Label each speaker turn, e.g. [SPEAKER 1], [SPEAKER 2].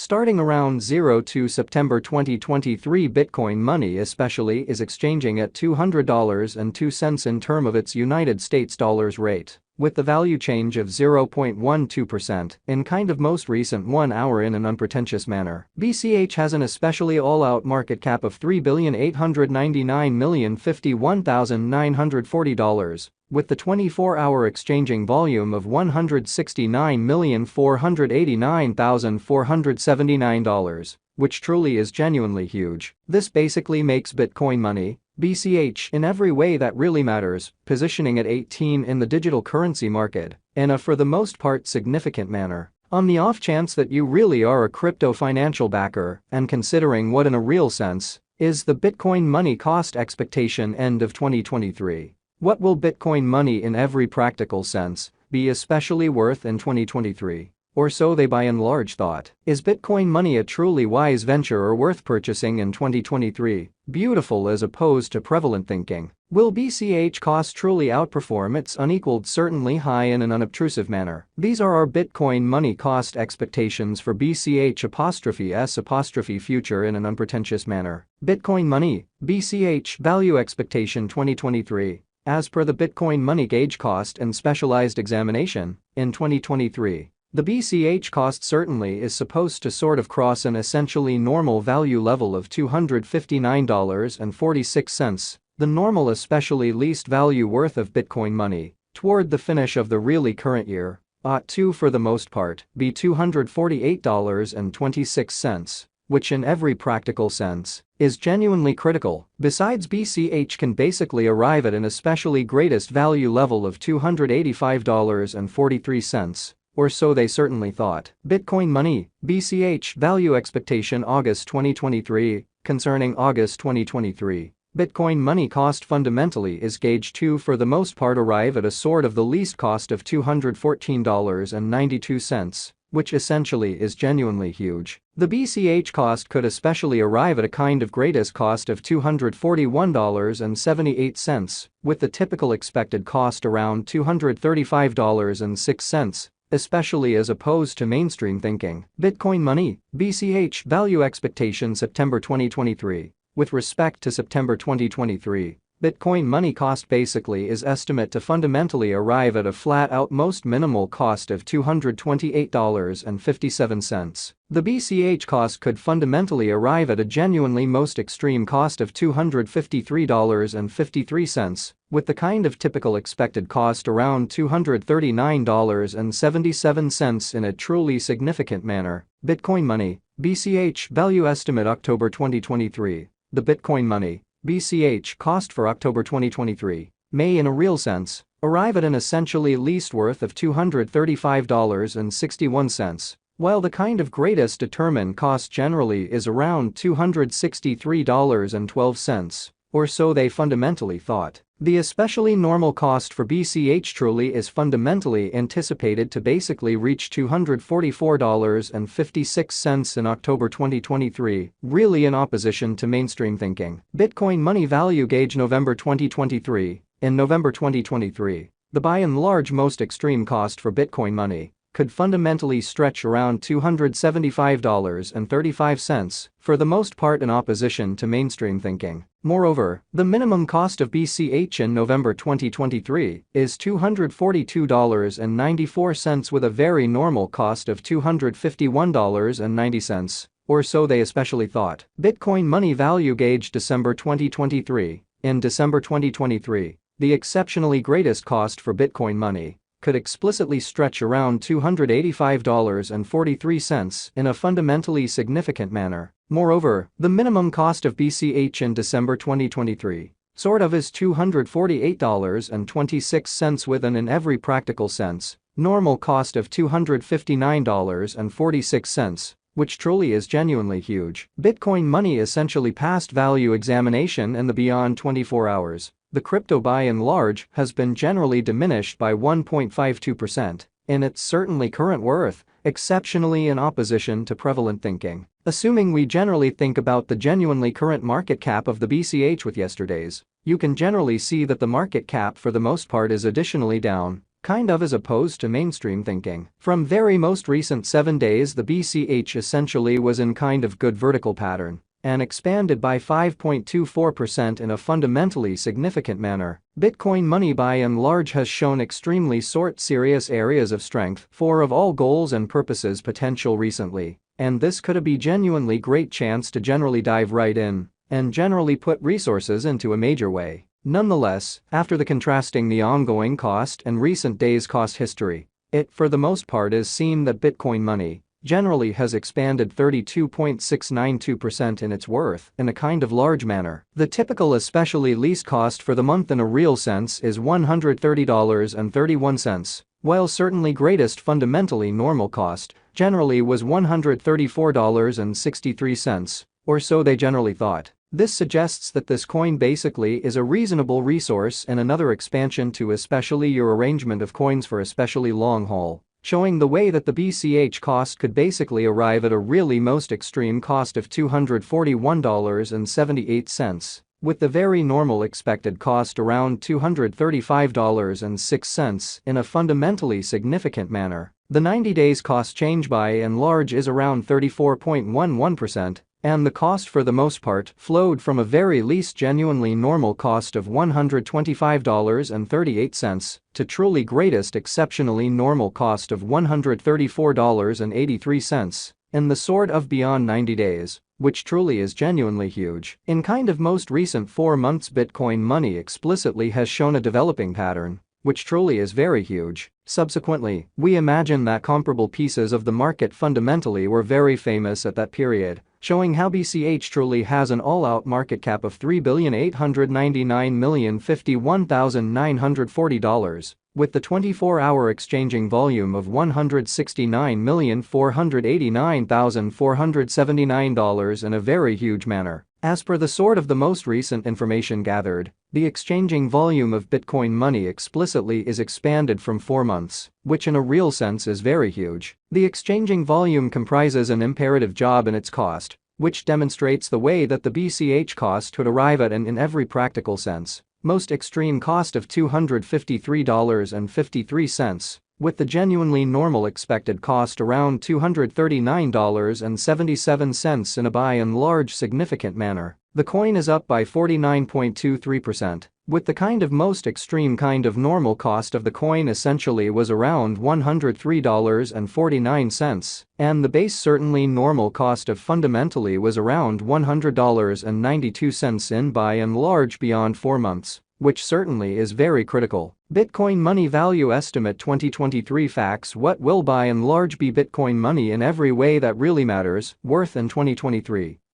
[SPEAKER 1] Starting around 02 September 2023, Bitcoin Money especially is exchanging at $200.02 in term of its United States dollars rate, with the value change of 0.12% in kind of most recent 1 hour in an unpretentious manner. BCH has an especially all-out market cap of $3,899,051,940, with the 24-hour exchanging volume of $169,489,479, which truly is genuinely huge. This basically makes Bitcoin Money, BCH, in every way that really matters, positioning at 18 in the digital currency market in a for the most part significant manner. On the off chance that you really are a crypto financial backer and considering what in a real sense is the Bitcoin Money cost expectation end of 2023. What will Bitcoin Money in every practical sense be especially worth in 2023? Or so they by and large thought. Is Bitcoin Money a truly wise venture or worth purchasing in 2023? Beautiful as opposed to prevalent thinking. Will BCH cost truly outperform its unequaled certainly high in an unobtrusive manner? These are our Bitcoin Money cost expectations for BCH'(S) future in an unpretentious manner. Bitcoin Money, BCH value expectation 2023. As per the Bitcoin Money gauge cost and specialized examination, in 2023, the BCH cost certainly is supposed to sort of cross an essentially normal value level of $259.46, the normal especially least value worth of Bitcoin Money, toward the finish of the really current year, ought to for the most part be $248.26. Which in every practical sense is genuinely critical. Besides, BCH can basically arrive at an especially greatest value level of $285.43, or so they certainly thought. Bitcoin Money, BCH value expectation August 2023. Concerning August 2023, Bitcoin Money cost fundamentally is gauged to for the most part arrive at a sort of the least cost of $214.92. Which essentially is genuinely huge. The BCH cost could especially arrive at a kind of greatest cost of $241.78, with the typical expected cost around $235.06, especially as opposed to mainstream thinking. Bitcoin Money, BCH value expectation September 2023. With respect to September 2023, Bitcoin Money cost basically is estimate to fundamentally arrive at a flat-out most minimal cost of $228.57. The BCH cost could fundamentally arrive at a genuinely most extreme cost of $253.53, with the kind of typical expected cost around $239.77 in a truly significant manner. Bitcoin Money, BCH value estimate October 2023. The Bitcoin Money, BCH cost for October 2023 may in a real sense arrive at an essentially least worth of $235.61, while the kind of greatest determined cost generally is around $263.12, or so they fundamentally thought. The especially normal cost for BCH truly is fundamentally anticipated to basically reach $244.56 in October 2023, really in opposition to mainstream thinking. Bitcoin Money value gauge November 2023. In November 2023, the by and large most extreme cost for Bitcoin Money could fundamentally stretch around $275.35, for the most part in opposition to mainstream thinking. Moreover, the minimum cost of BCH in November 2023 is $242.94 with a very normal cost of $251.90, or so they especially thought. Bitcoin Money value gauge December 2023. In December 2023, the exceptionally greatest cost for Bitcoin Money could explicitly stretch around $285.43 in a fundamentally significant manner. Moreover, the minimum cost of BCH in December 2023 sort of is $248.26 with an in every practical sense normal cost of $259.46, which truly is genuinely huge. Bitcoin Money essentially passed value examination in the beyond 24 hours. The crypto by and large has been generally diminished by 1.52% in its certainly current worth, exceptionally in opposition to prevalent thinking. Assuming we generally think about the genuinely current market cap of the BCH with yesterday's, you can generally see that the market cap for the most part is additionally down kind of as opposed to mainstream thinking. From very most recent 7 days, the BCH essentially was in kind of good vertical pattern and expanded by 5.24% in a fundamentally significant manner. Bitcoin money by and large has shown extremely serious areas of strength for of all goals and purposes potential recently, and this could be genuinely great chance to generally dive right in and generally put resources into a major way. Nonetheless, after the contrasting the ongoing cost and recent days cost history, it for the most part is seen that Bitcoin money generally has expanded 32.692% in its worth in a kind of large manner. The typical especially least cost for the month in a real sense is $130.31, while certainly greatest fundamentally normal cost generally was $134.63, or so they generally thought. This suggests that this coin basically is a reasonable resource and another expansion to especially your arrangement of coins for especially long haul, showing the way that the BCH cost could basically arrive at a really most extreme cost of $241.78, with the very normal expected cost around $235.06 in a fundamentally significant manner. The 90 days cost change by and large is around 34.11%. And the cost for the most part flowed from a very least genuinely normal cost of $125.38 to truly greatest exceptionally normal cost of $134.83 in the sort of beyond 90 days, which truly is genuinely huge. In kind of most recent 4 months, Bitcoin money explicitly has shown a developing pattern, which truly is very huge. Subsequently, we imagine that comparable pieces of the market fundamentally were very famous at that period, showing how BCH truly has an all-out market cap of $3,899,051,940, with the 24-hour exchanging volume of $169,489,479 in a very huge manner. As per the sort of the most recent information gathered, the exchanging volume of Bitcoin money explicitly is expanded from 4 months, which in a real sense is very huge. The exchanging volume comprises an imperative job in its cost, which demonstrates the way that the BCH cost could arrive at an in every practical sense most extreme cost of $253.53, with the genuinely normal expected cost around $239.77 in a by and large significant manner. The coin is up by 49.23%, with the kind of most extreme kind of normal cost of the coin essentially was around $103.49, and the base certainly normal cost of fundamentally was around $100.92 in by and large beyond 4 months, which certainly is very critical. Bitcoin money value estimate 2023 facts. What will by and large be Bitcoin money in every way that really matters worth in 2023?